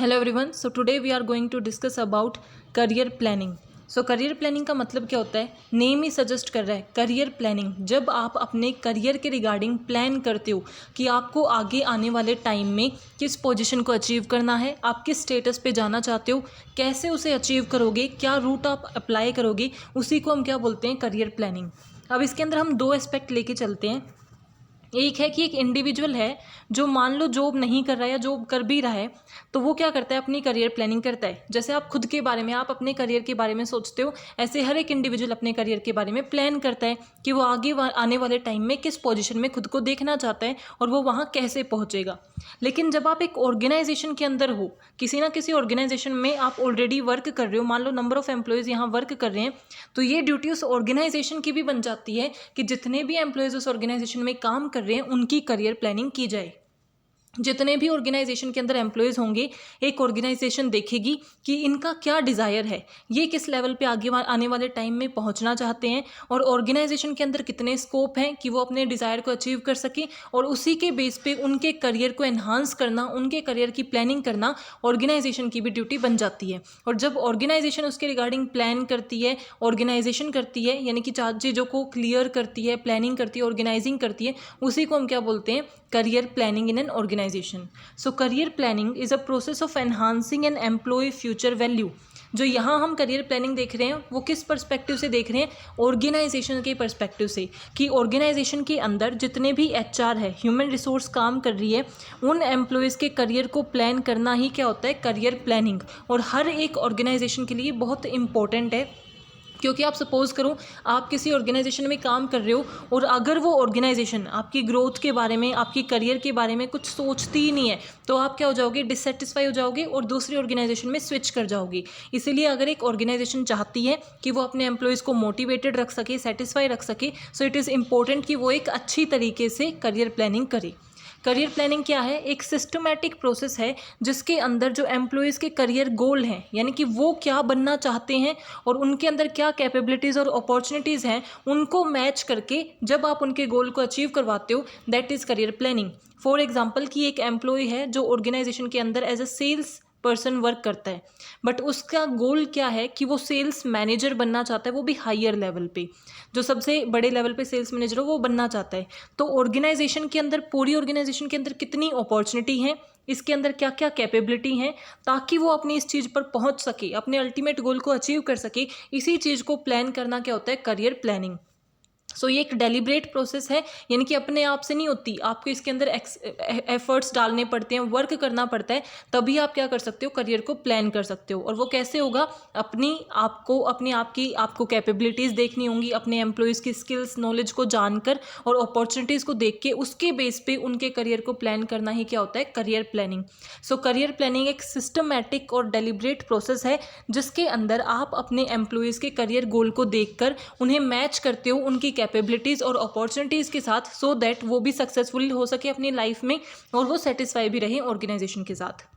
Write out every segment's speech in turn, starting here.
Hello everyone, so today we are going to discuss about career planning. So career planning का मतलब क्या होता है? नेम ही suggest कर रहा है करियर प्लानिंग। जब आप अपने करियर के रिगार्डिंग प्लान करते हो कि आपको आगे आने वाले टाइम में किस पोजीशन को अचीव करना है, आप किस स्टेटस पे जाना चाहते हो, कैसे उसे अचीव करोगे, क्या रूट आप अप्लाई करोगे, उसी को हम क्या बोलते हैं? Career planning. अब इसके अंदर हम दो एस्पेक्ट लेके चलते हैं। एक है कि एक इंडिविजुअल है जो मान लो जॉब नहीं कर रहा है या जॉब कर भी रहा है, तो वो क्या करता है? अपनी करियर प्लानिंग करता है। जैसे आप खुद के बारे में, आप अपने करियर के बारे में सोचते हो, ऐसे हर एक इंडिविजुअल अपने करियर के बारे में प्लान करता है कि वो आगे आने वाले टाइम में किस पोजीशन में खुद को देखना चाहता है और वो वहाँ कैसे पहुँचेगा। लेकिन जब आप एक ऑर्गेनाइजेशन के अंदर हो, किसी ना किसी ऑर्गेनाइजेशन में आप ऑलरेडी वर्क कर रहे हो, मान लो नंबर ऑफ एम्प्लॉयज़ यहाँ वर्क कर रहे हैं, तो ये ड्यूटी उस ऑर्गेनाइजेशन की भी बन जाती है कि जितने भी एम्प्लॉयज़ उस ऑर्गेनाइजेशन में काम कर रहे हैं उनकी करियर प्लानिंग की जाए। जितने भी ऑर्गेनाइजेशन के अंदर एम्प्लॉयज़ होंगे, एक ऑर्गेनाइजेशन देखेगी कि इनका क्या डिज़ायर है, ये किस लेवल पे आगे आने वाले टाइम में पहुंचना चाहते हैं और ऑर्गेनाइजेशन के अंदर कितने स्कोप हैं कि वो अपने डिज़ायर को अचीव कर सकें, और उसी के बेस पे उनके करियर को एनहांस करना, उनके करियर की प्लानिंग करना ऑर्गेनाइजेशन की भी ड्यूटी बन जाती है। और जब ऑर्गेनाइजेशन उसके रिगार्डिंग प्लान करती है, ऑर्गेनाइजेशन करती है, यानी कि चार चीज़ों को क्लियर करती है, प्लानिंग करती है, ऑर्गेनाइजिंग करती है, उसी को हम क्या बोलते हैं? Career planning in an organisation. So career planning is a process of enhancing an employee future value. जो यहाँ हम करियर प्लानिंग देख रहे हैं वो किस पर्सपेक्टिव से देख रहे हैं? ऑर्गेनाइजेशन के पर्सपेक्टिव से, कि ऑर्गेनाइजेशन के अंदर जितने भी एचआर है, ह्यूमन रिसोर्स काम कर रही है, उन एम्प्लॉयज़ के करियर को प्लान करना ही क्या होता है? Career planning. और हर एक ऑर्गेनाइजेशन के लिए बहुत इंपॉर्टेंट है, क्योंकि आप सपोज़ करो आप किसी ऑर्गेनाइजेशन में काम कर रहे हो और अगर वो ऑर्गेनाइजेशन आपकी ग्रोथ के बारे में, आपकी करियर के बारे में कुछ सोचती ही नहीं है, तो आप क्या हो जाओगे? डिससेटिस्फाई हो जाओगे और दूसरी ऑर्गेनाइजेशन में स्विच कर जाओगे। इसीलिए अगर एक ऑर्गेनाइजेशन चाहती है कि वो अपने एम्प्लॉयज़ को मोटिवेटेड रख सके, सेटिस्फाई रख सके, सो इट इज़ इम्पोर्टेंट कि वो एक अच्छी तरीके से करियर प्लानिंग करे। करियर प्लानिंग क्या है? एक सिस्टमैटिक प्रोसेस है जिसके अंदर जो एम्प्लॉयज़ के करियर गोल हैं, यानी कि वो क्या बनना चाहते हैं और उनके अंदर क्या कैपेबिलिटीज़ और अपॉर्चुनिटीज़ हैं, उनको मैच करके जब आप उनके गोल को अचीव करवाते हो, that is career planning. For example कि एक एम्प्लॉय है जो ऑर्गेनाइजेशन के अंदर as a salesperson work करता है, बट उसका गोल क्या है कि वो सेल्स मैनेजर बनना चाहता है, वो भी हायर लेवल पे, जो सबसे बड़े लेवल पे सेल्स मैनेजर हो वो बनना चाहता है। तो ऑर्गेनाइजेशन के अंदर, पूरी ऑर्गेनाइजेशन के अंदर कितनी अपॉर्चुनिटी है, इसके अंदर क्या क्या कैपेबिलिटी हैं, ताकि वो अपनी इस चीज़ पर पहुंच सके, अपने अल्टीमेट गोल को अचीव कर सके, इसी चीज़ को प्लान करना क्या होता है? Career planning. सो ये एक डेलिब्रेट प्रोसेस है, यानी कि अपने आप से नहीं होती, आपको इसके अंदर एफर्ट्स डालने पड़ते हैं, वर्क करना पड़ता है, तभी आप क्या कर सकते हो? करियर को प्लान कर सकते हो। और वो कैसे होगा? अपने आप की आपको कैपेबिलिटीज़ देखनी होंगी, अपने एम्प्लॉयज़ की स्किल्स नॉलेज को जानकर और अपॉर्चुनिटीज़ को देख के उसके बेस पे उनके करियर को प्लान करना ही क्या होता है? Career planning. So career planning एक सिस्टमैटिक और डेलिब्रेट प्रोसेस है जिसके अंदर आप अपने एम्प्लॉयज़ के करियर गोल को देखकर उन्हें मैच करते हो उनकी कैपेबिलिटीज़ और अपॉर्चुनिटीज़ के साथ, सो दैट वो भी सक्सेसफुल हो सके अपनी लाइफ में और वो सेटिस्फाई भी रहे ऑर्गेनाइजेशन के साथ।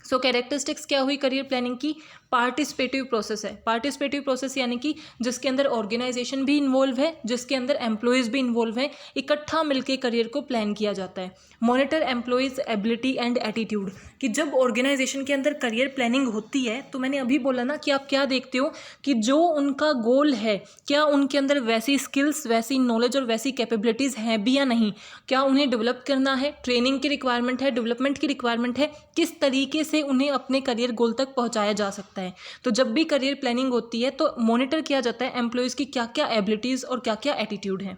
सो कैरेक्टरिस्टिक्स क्या हुई करियर प्लानिंग की? पार्टिसिपेटिव प्रोसेस है। पार्टिसिपेटिव प्रोसेस यानी कि जिसके अंदर ऑर्गेनाइजेशन भी इन्वॉल्व है, जिसके अंदर एम्प्लॉयज़ भी इन्वॉल्व हैं, इकट्ठा मिलकर करियर को प्लान किया जाता है। Monitor employees ability and attitude, कि जब ऑर्गेनाइजेशन के अंदर करियर प्लानिंग होती है तो मैंने अभी बोला ना कि आप क्या देखते हो कि जो उनका गोल है, क्या उनके अंदर वैसी स्किल्स, वैसी नॉलेज और वैसी कैपेबिलिटीज़ हैं भी या नहीं, क्या उन्हें डेवलप करना है, ट्रेनिंग की रिक्वायरमेंट है, डेवलपमेंट की रिक्वायरमेंट है, किस तरीके से उन्हें अपने करियर गोल तक पहुंचाया जा सकता है। तो जब भी करियर प्लानिंग होती है तो मॉनिटर किया जाता है एम्प्लॉयज़ की क्या क्या एबिलिटीज़ और क्या क्या एटीट्यूड है।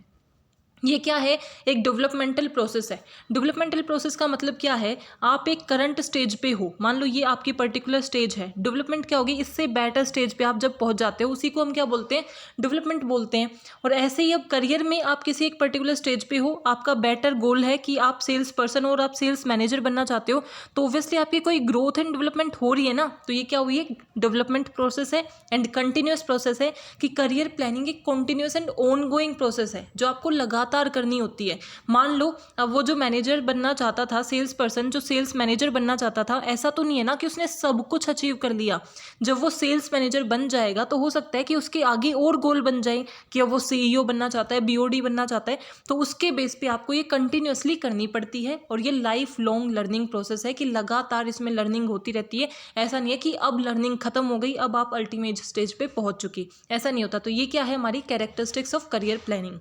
ये क्या है? एक डेवलपमेंटल प्रोसेस है। डेवलपमेंटल प्रोसेस का मतलब क्या है? आप एक करंट स्टेज पे हो, मान लो ये आपकी पर्टिकुलर स्टेज है, डेवलपमेंट क्या होगी? इससे बेटर स्टेज पे आप जब पहुंच जाते हो उसी को हम क्या बोलते हैं? डेवलपमेंट बोलते हैं। और ऐसे ही अब करियर में आप किसी एक पर्टिकुलर स्टेज पे हो, आपका बेटर गोल है कि आप सेल्स पर्सन और आप सेल्स मैनेजर बनना चाहते हो, तो ऑब्वियसली आपकी कोई ग्रोथ एंड डेवलपमेंट हो रही है ना, तो ये क्या हुई? एक डेवलपमेंट प्रोसेस है एंड कंटिन्यूस प्रोसेस है, कि करियर प्लानिंग एक continuous and on going process है जो आपको लगातार लगातार करनी होती है। मान लो अब वो जो मैनेजर बनना चाहता था, सेल्स पर्सन जो सेल्स मैनेजर बनना चाहता था, ऐसा तो नहीं है ना कि उसने सब कुछ अचीव कर लिया। जब वो सेल्स मैनेजर बन जाएगा तो हो सकता है कि उसके आगे और गोल बन जाए कि अब वो CEO बनना चाहता है, BOD बनना चाहता है, तो उसके बेस पे आपको ये कंटिन्यूअसली करनी पड़ती है। और ये लाइफ लॉन्ग लर्निंग प्रोसेस है कि लगातार इसमें लर्निंग होती रहती है। ऐसा नहीं है कि अब लर्निंग खत्म हो गई, अब आप अल्टीमेट स्टेज पे पहुंच चुकी, ऐसा नहीं होता। तो ये क्या है हमारी characteristics of career planning.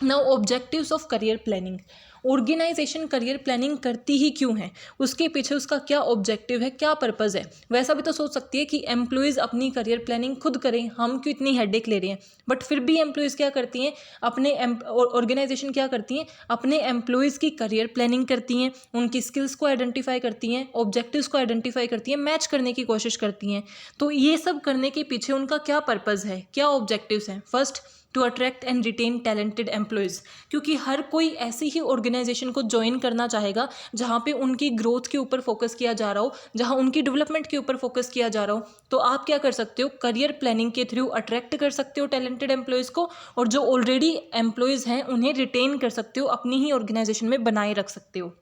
Now objectives of career planning. Organisation career planning करती ही क्यों है, उसके पीछे उसका क्या ऑब्जेक्टिव है, क्या पर्पज़ है। वैसा भी तो सोच सकती है कि एम्प्लॉयज़ अपनी करियर प्लानिंग खुद करें, हम क्यों इतनी हेडेक ले रहे हैं। बट फिर भी एम्प्लॉयज़ क्या करती हैं, अपने ऑर्गेनाइजेशन क्या करती हैं, अपने एम्प्लॉयज़ की करियर प्लानिंग करती हैं, उनकी स्किल्स को आइडेंटिफाई करती हैं, ऑब्जेक्टिव्स को आइडेंटिफाई करती हैं, मैच करने की कोशिश करती हैं। तो ये सब करने के पीछे उनका क्या पर्पज़ है, क्या ऑब्जेक्टिव्स हैं। First, to attract and retain talented employees, क्योंकि हर कोई ऐसी ही ऑर्गेनाइजेशन को ज्वाइन करना चाहेगा जहाँ पे उनकी ग्रोथ के ऊपर फोकस किया जा रहा हो, जहाँ उनकी डेवलपमेंट के ऊपर फोकस किया जा रहा हो। तो आप क्या कर सकते हो, करियर प्लानिंग के थ्रू अट्रैक्ट कर सकते हो टैलेंटेड एम्प्लॉयज़ को, और जो ऑलरेडी एम्प्लॉयज़ हैं उन्हें रिटेन कर सकते हो, अपनी ही ऑर्गेनाइजेशन में बनाए रख सकते हो।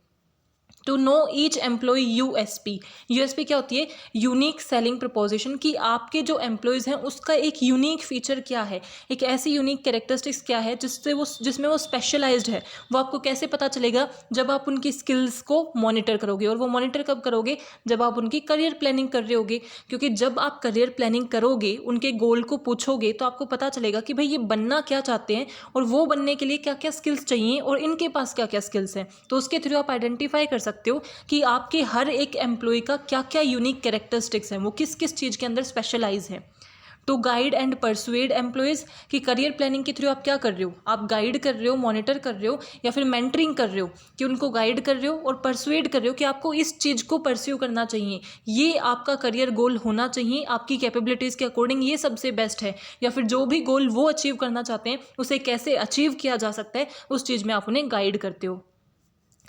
To know each employee USP क्या होती है, यूनिक सेलिंग प्रपोजिशन, कि आपके जो एम्प्लॉयज़ हैं उसका एक यूनिक फीचर क्या है, एक ऐसी यूनिक कैरेक्टरिस्टिक्स क्या है जिसमें वो स्पेशलाइज्ड है। वो आपको कैसे पता चलेगा, जब आप उनकी स्किल्स को मॉनिटर करोगे। और वो मॉनिटर कब करोगे, जब आप उनकी करियर प्लानिंग कर रहे होगे। क्योंकि जब आप करियर प्लानिंग करोगे, उनके गोल को पूछोगे, तो आपको पता चलेगा कि भाई ये बनना क्या चाहते हैं और वो बनने के लिए क्या क्या स्किल्स चाहिए और इनके पास क्या क्या स्किल्स हैं। तो उसके थ्रू आप आइडेंटिफाई कर सकते हो कि आपके हर एक एम्प्लॉय का क्या क्या यूनिक कैरेक्टरिस्टिक्स हैं, वो किस किस चीज़ के अंदर स्पेशलाइज है। To guide and persuade employees, कि करियर प्लानिंग के थ्रू आप क्या कर रहे हो, आप गाइड कर रहे हो, मॉनिटर कर रहे हो, या फिर मेंटरिंग कर रहे हो कि उनको गाइड कर रहे हो, और परसुएड कर रहे हो कि आपको इस चीज़ को परस्यू करना चाहिए, ये आपका करियर गोल होना चाहिए, आपकी कैपेबिलिटीज़ के अकॉर्डिंग ये सबसे बेस्ट है। या फिर जो भी गोल वो अचीव करना चाहते हैं उसे कैसे अचीव किया जा सकता है, उस चीज़ में आप उन्हें गाइड करते हो।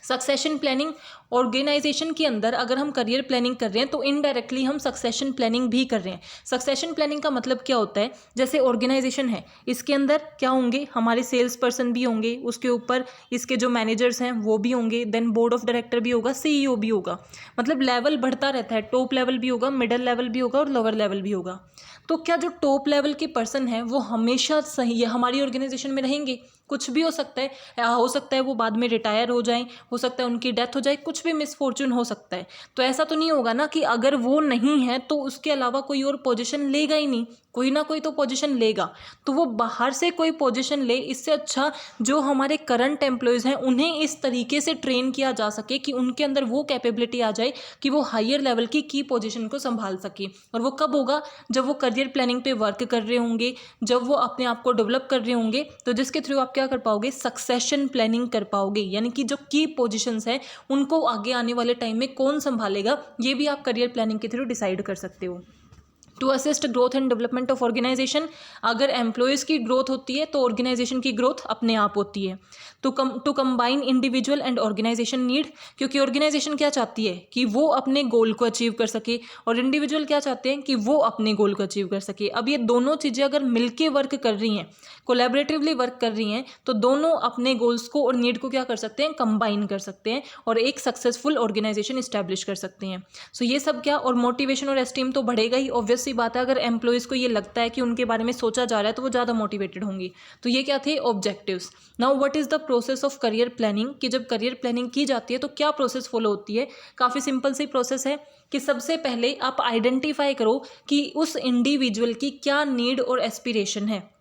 सक्सेशन प्लानिंग, ऑर्गेनाइजेशन के अंदर अगर हम करियर प्लानिंग कर रहे हैं तो इनडायरेक्टली हम सक्सेशन प्लानिंग भी कर रहे हैं। सक्सेशन प्लानिंग का मतलब क्या होता है, जैसे ऑर्गेनाइजेशन है, इसके अंदर क्या होंगे, हमारे सेल्स पर्सन भी होंगे, उसके ऊपर इसके जो मैनेजर्स हैं वो भी होंगे, देन बोर्ड ऑफ डायरेक्टर भी होगा, CEO भी होगा। मतलब लेवल बढ़ता रहता है, टॉप लेवल भी होगा, मिडिल लेवल भी होगा और लोअर लेवल भी होगा। तो क्या जो टॉप लेवल के पर्सन है वो हमेशा सही है हमारी ऑर्गेनाइजेशन में रहेंगे, कुछ भी हो सकता है, हो सकता है वो बाद में रिटायर हो जाएं, हो सकता है उनकी डेथ हो जाए, कुछ भी मिसफॉर्चून हो सकता है। तो ऐसा तो नहीं होगा ना कि अगर वो नहीं है तो उसके अलावा कोई और पोजीशन लेगा ही नहीं, कोई ना कोई तो पोजीशन लेगा। तो वो बाहर से कोई पोजीशन ले, इससे अच्छा जो हमारे करंट एम्प्लॉयज़ हैं उन्हें इस तरीके से ट्रेन किया जा सके कि उनके अंदर वो कैपेबिलिटी आ जाए कि वो हायर लेवल की पोजीशन को संभाल सके। और वो कब होगा, जब वो करियर प्लानिंग पे वर्क कर रहे होंगे, जब वो अपने आप को डेवलप कर रहे होंगे, तो जिसके थ्रू आप क्या कर पाओगे, सक्सेशन प्लानिंग कर पाओगे। यानी कि जो की पोजीशंस हैं उनको आगे आने वाले टाइम में कौन संभालेगा, ये भी आप करियर प्लानिंग के थ्रू डिसाइड कर सकते हो। To assist growth and development of organisation, अगर एम्प्लॉयज़ की ग्रोथ होती है तो ऑर्गेनाइजेशन की ग्रोथ अपने आप होती है। To combine individual and organisation need, क्योंकि ऑर्गेनाइजेशन क्या चाहती है कि वो अपने गोल को अचीव कर सके, और इंडिविजुअल क्या चाहते हैं कि वो अपने गोल को अचीव कर सके। अब ये दोनों चीज़ें अगर मिलके वर्क कर रही हैं, कोलैबोरेटिवली वर्क कर रही हैं, तो दोनों अपने गोल्स को और नीड को क्या कर सकते हैं, कंबाइन कर सकते हैं और एक सक्सेसफुल ऑर्गेनाइजेशन इस्टेब्लिश कर सकते हैं। सो ये सब क्या, और मोटिवेशन और एस्टीम तो बढ़ेगा ही, ऑब्वियस सी बात है। अगर एम्प्लॉयज़ को ये लगता है कि उनके बारे में सोचा जा रहा है तो वो ज़्यादा मोटिवेटेड होंगी। तो ये क्या थे objectives. Now what is the process of career planning, कि जब करियर प्लानिंग की जाती है तो क्या प्रोसेस फॉलो होती है। काफ़ी सिंपल सी प्रोसेस है कि सबसे पहले आप आइडेंटिफाई करो कि उस इंडिविजुअल की क्या नीड और एस्पिरेशन है।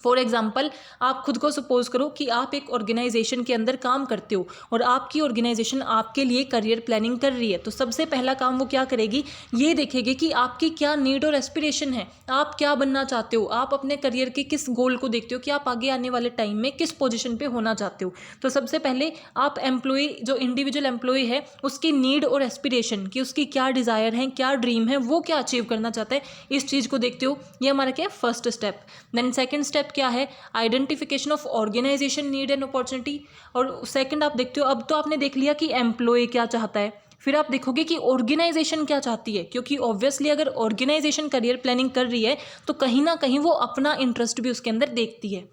फॉर एग्जाम्पल, आप खुद को सपोज करो कि आप एक ऑर्गेनाइजेशन के अंदर काम करते हो और आपकी ऑर्गेनाइजेशन आपके लिए करियर प्लानिंग कर रही है। तो सबसे पहला काम वो क्या करेगी, ये देखेगी कि आपकी क्या नीड और एस्पिरेशन है, आप क्या बनना चाहते हो, आप अपने करियर के किस गोल को देखते हो कि आप आगे आने वाले टाइम में किस पोजीशन पे होना चाहते हो। तो सबसे पहले आप एम्प्लॉय, जो इंडिविजुअल एम्प्लॉय है, उसकी नीड और एस्पिरेशन, कि उसकी क्या डिज़ायर है, क्या ड्रीम है, वो क्या अचीव करना चाहता है, इस चीज़ को देखते हो। ये हमारा क्या है, first step. Then second step क्या है, identification of organisation need and opportunity. और सेकंड आप देखते हो, अब तो आपने देख लिया कि एम्प्लॉय क्या चाहता है, फिर आप देखोगे कि ऑर्गेनाइजेशन क्या चाहती है, क्योंकि ऑब्वियसली अगर ऑर्गेनाइजेशन करियर प्लानिंग कर रही है तो कहीं ना कहीं वो अपना इंटरेस्ट भी उसके अंदर देखती है।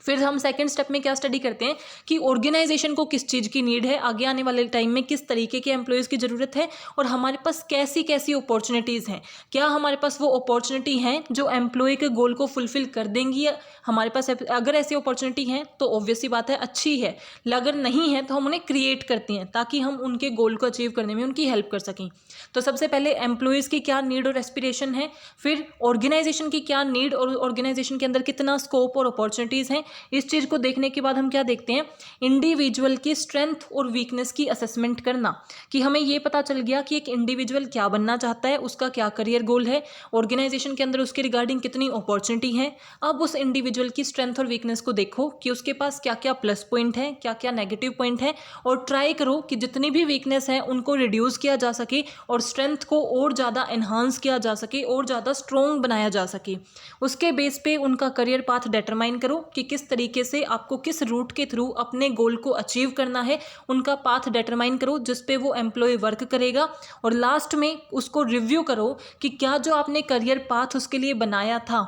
फिर हम सेकंड स्टेप में क्या स्टडी करते हैं कि ऑर्गेनाइजेशन को किस चीज़ की नीड है, आगे आने वाले टाइम में किस तरीके के एम्प्लॉयज़ की ज़रूरत है और हमारे पास कैसी कैसी अपॉर्चुनिटीज़ हैं। क्या हमारे पास वो अपॉर्चुनिटी हैं जो एम्प्लॉय के गोल को फुलफिल कर देंगी? हमारे पास अगर ऐसी अपॉर्चुनिटी हैं तो ऑब्वियसली बात है अच्छी है, अगर नहीं है तो हम उन्हें क्रिएट करते हैं ताकि हम उनके गोल को अचीव करने में उनकी हेल्प कर सकें। तो सबसे पहले एम्प्लॉयज़ की क्या नीड और एस्पिरेशन है, फिर ऑर्गेनाइजेशन की क्या नीड और ऑर्गेनाइजेशन के अंदर कितना स्कोप और अपॉर्चुनिटीज़ हैं। इस चीज़ को देखने के बाद हम क्या देखते हैं, इंडिविजुअल की स्ट्रेंथ और वीकनेस की असेसमेंट करना, कि हमें ये पता चल गया कि एक इंडिविजुअल क्या बनना चाहता है, उसका क्या करियर गोल है, ऑर्गेनाइजेशन के अंदर उसके रिगार्डिंग कितनी अपॉर्चुनिटी है। अब उस इंडिविजुअल की स्ट्रेंथ और वीकनेस को देखो कि उसके पास क्या क्या प्लस पॉइंट है, क्या क्या नेगेटिव पॉइंट है, और ट्राई करो कि जितनी भी वीकनेस है उनको रिड्यूस किया जा सके और स्ट्रेंथ को और ज़्यादा एनहांस किया जा सके और ज़्यादा स्ट्रॉन्ग बनाया जा सके। उसके बेस पे उनका करियर पाथ डिटरमाइन करो कि किस तरीके से आपको किस रूट के थ्रू अपने गोल को अचीव करना है, उनका पाथ डिटरमाइन करो जिस पे वो एम्प्लॉय वर्क करेगा। और लास्ट में उसको रिव्यू करो कि क्या जो आपने करियर पाथ उसके लिए बनाया था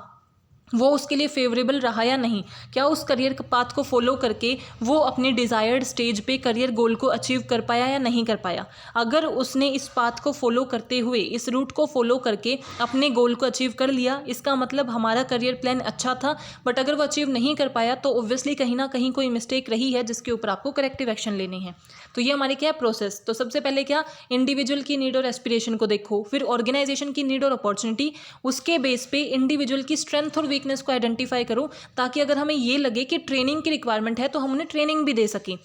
वो उसके लिए फेवरेबल रहा या नहीं, क्या उस करियर पाथ को फॉलो करके वो अपने डिज़ायर्ड स्टेज पे करियर गोल को अचीव कर पाया या नहीं कर पाया। अगर उसने इस पाथ को फॉलो करते हुए, इस रूट को फॉलो करके अपने गोल को अचीव कर लिया, इसका मतलब हमारा करियर प्लान अच्छा था। बट अगर वो अचीव नहीं कर पाया तो ऑब्वियसली कहीं ना कहीं कोई मिस्टेक रही है जिसके ऊपर आपको करेक्टिव एक्शन लेने हैं। तो ये हमारी क्या है प्रोसेस। तो सबसे पहले क्या, इंडिविजुअल की नीड और एस्पिरेशन को देखो, फिर ऑर्गेनाइजेशन की नीड और अपॉर्चुनिटी, उसके बेस पे इंडिविजुअल की स्ट्रेंथ और वीकनेस को आइडेंटिफाई करो ताकि अगर हमें ये लगे कि ट्रेनिंग की रिक्वायरमेंट है तो हम उन्हें ट्रेनिंग भी दे सकें।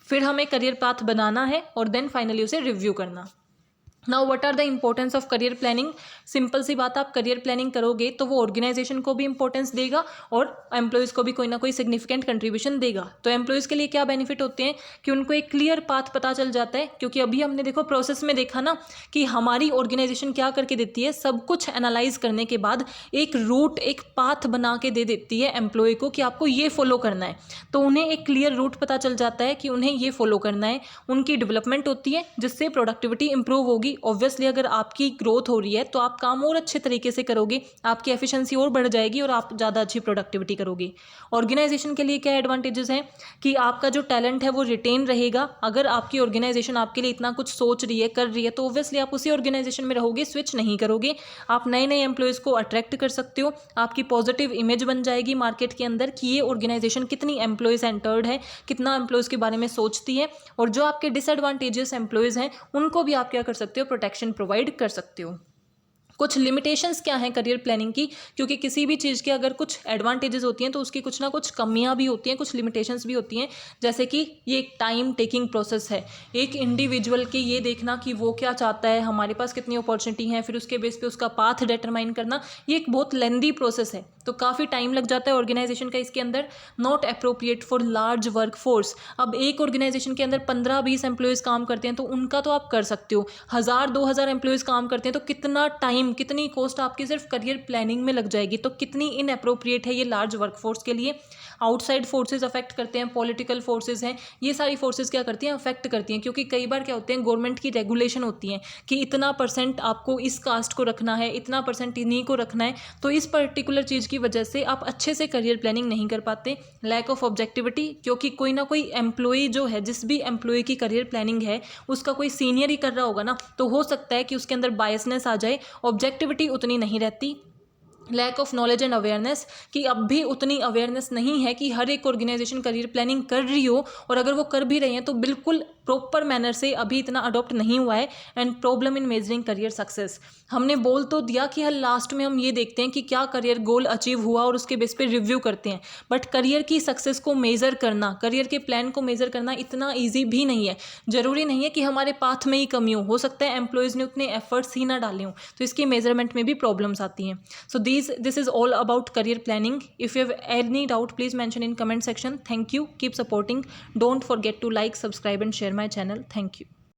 फिर हमें करियर पाथ बनाना है और देन फाइनली उसे रिव्यू करना। Now what are the importance of career planning. Simple सी बात, आप करियर प्लानिंग करोगे तो वो ऑर्गेनाइजेशन को भी इंपॉर्टेंस देगा और एम्प्लॉयज़ को भी कोई ना कोई सिग्निफिकेंट कंट्रीब्यूशन देगा। तो एम्प्लॉयज़ के लिए क्या बेनिफिट होते हैं कि उनको एक क्लियर पाथ पता चल जाता है, क्योंकि अभी हमने देखो प्रोसेस में देखा ना कि हमारी ऑर्गेनाइजेशन क्या करके देती है, सब कुछ एनालाइज करने के बाद एक रूट, एक पाथ बना के दे देती है एम्प्लॉय को कि आपको ये फॉलो करना है। तो उन्हें एक क्लियर रूट पता चल जाता है कि उन्हें ये फॉलो करना है, उनकी डेवलपमेंट होती है जिससे प्रोडक्टिविटी इंप्रूव होगी। ऑब्वियसली अगर आपकी ग्रोथ हो रही है तो आप काम और अच्छे तरीके से करोगे, आपकी एफिशिएंसी और बढ़ जाएगी और आप ज़्यादा अच्छी प्रोडक्टिविटी करोगे। ऑर्गेनाइजेशन के लिए क्या एडवांटेजेस हैं कि आपका जो टैलेंट है वो रिटेन रहेगा। अगर आपकी ऑर्गेनाइजेशन आपके लिए इतना कुछ सोच रही है, कर रही है, तो ऑब्वियसली आप उसी ऑर्गेनाइजेशन में रहोगे, स्विच नहीं करोगे। आप नए नए एम्प्लॉयज़ को अट्रैक्ट कर सकते हो, आपकी पॉजिटिव इमेज बन जाएगी मार्केट के अंदर कि ये ऑर्गेनाइजेशन कितनी एम्प्लॉय सेंटर्ड है, कितना एम्प्लॉयज़ के बारे में सोचती है। और जो आपके डिसएडवांटेजेस एम्प्लॉयज़ हैं उनको भी आप क्या कर सकते हो, प्रोटेक्शन प्रोवाइड कर सकते हो। कुछ लिमिटेशंस क्या हैं करियर प्लानिंग की, क्योंकि किसी भी चीज़ के अगर कुछ एडवांटेजेस होती हैं तो उसकी कुछ ना कुछ कमियां भी होती हैं, कुछ लिमिटेशंस भी होती हैं। जैसे कि ये एक टाइम टेकिंग प्रोसेस है, एक इंडिविजुअल के ये देखना कि वो क्या चाहता है, हमारे पास कितनी अपॉर्चुनिटी है, फिर उसके बेस पे उसका पाथ डिटरमाइन करना, ये एक बहुत लेंदी प्रोसेस है, तो काफ़ी टाइम लग जाता है ऑर्गेनाइजेशन का इसके अंदर। Not appropriate for large work force. अब एक ऑर्गेनाइजेशन के अंदर 15-20 एम्प्लॉयज़ काम करते हैं तो उनका तो आप कर सकते हो, 1000-2000 एम्प्लॉयज़ काम करते हैं तो कितना टाइम, कितनी कॉस्ट आपकी सिर्फ करियर प्लानिंग में लग जाएगी। तो कितनी इनअप्रोप्रिएट है ये लार्ज वर्कफोर्स के लिए। आउटसाइड फोर्सेज अफेक्ट करते हैं, पॉलिटिकल फोर्सेज हैं, ये सारी फोर्सेज क्या करती हैं, अफेक्ट करती हैं। क्योंकि कई बार क्या होते हैं, गवर्नमेंट की रेगुलेशन होती हैं कि इतना % आपको इस कास्ट को रखना है, इतना % इन्हीं को रखना है। तो इस पर्टिकुलर चीज़ की वजह से आप अच्छे से करियर प्लानिंग नहीं कर पाते। लैक ऑफ ऑब्जेक्टिविटी, क्योंकि कोई ना कोई एम्प्लॉय जो है, जिस भी एम्प्लॉय की करियर प्लानिंग है उसका कोई सीनियर ही कर रहा होगा ना, तो हो सकता है कि उसके अंदर बायसनेस आ जाए, ऑब्जेक्टिविटी उतनी नहीं रहती। Lack of knowledge and awareness, कि अब भी उतनी अवेयरनेस नहीं है कि हर एक ऑर्गेनाइजेशन करियर प्लानिंग कर रही हो, और अगर वो कर भी रही हैं तो बिल्कुल प्रॉपर मैनर से अभी इतना अडॉप्ट नहीं हुआ है। And problem in measuring career success, हमने बोल तो दिया कि हर लास्ट में हम ये देखते हैं कि क्या करियर गोल अचीव हुआ और उसके बेस पे रिव्यू करते हैं, बट करियर की सक्सेस को मेज़र करना, करियर के प्लान को मेज़र करना इतना ईजी भी नहीं है। ज़रूरी नहीं है कि हमारे पाथ में ही कमी हो सकता है एम्प्लॉयज़ ने उतने एफर्ट्स ही ना डाले हों, तो इसकी मेजरमेंट में भी प्रॉब्लम्स आती हैं। सो this is all about career planning. If you have any doubt, please mention in comment section. Thank you. Keep supporting. Don't forget to like, subscribe and share my channel. Thank you.